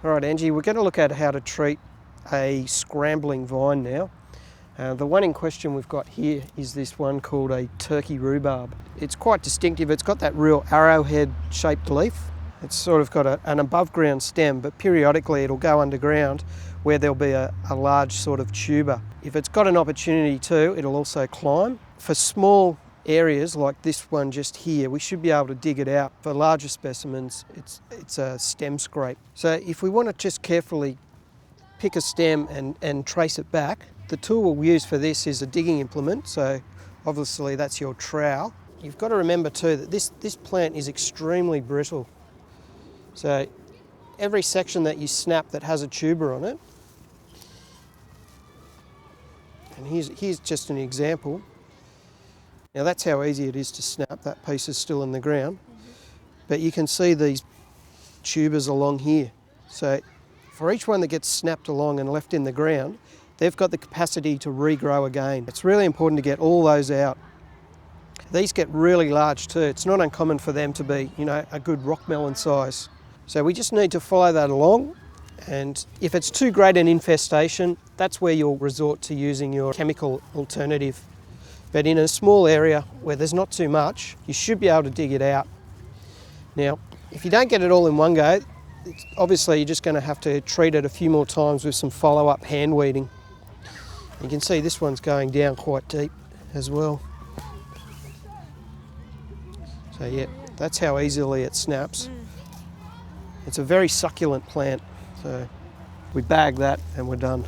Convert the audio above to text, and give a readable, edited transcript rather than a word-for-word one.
All right, Angie, we're going to look at how to treat a scrambling vine now. The one in question we've got here is this one called a turkey rhubarb. It's quite distinctive. It's got that real arrowhead shaped leaf. It's sort of got an above ground stem, but periodically it'll go underground where there'll be a large sort of tuber. If it's got an opportunity to, it'll also climb. For small areas like this one just here, we should be able to dig it out. For larger specimens, it's a stem scrape. So if we want to just carefully pick a stem and trace it back, the tool we'll use for this is a digging implement. So obviously that's your trowel. You've got to remember too that this plant is extremely brittle. So every section that you snap that has a tuber on it, and here's just an example. Now that's how easy it is to snap. That piece is still in the ground. But you can see these tubers along here. So for each one that gets snapped along and left in the ground, they've got the capacity to regrow again. It's really important to get all those out. These get really large too. It's not uncommon for them to be, a good rock melon size. So we just need to follow that along. And if it's too great an infestation, that's where you'll resort to using your chemical alternative. But in a small area where there's not too much, you should be able to dig it out. Now, if you don't get it all in one go, obviously you're just going to have to treat it a few more times with some follow-up hand weeding. You can see this one's going down quite deep as well. So yeah, that's how easily it snaps. It's a very succulent plant, so we bag that and we're done.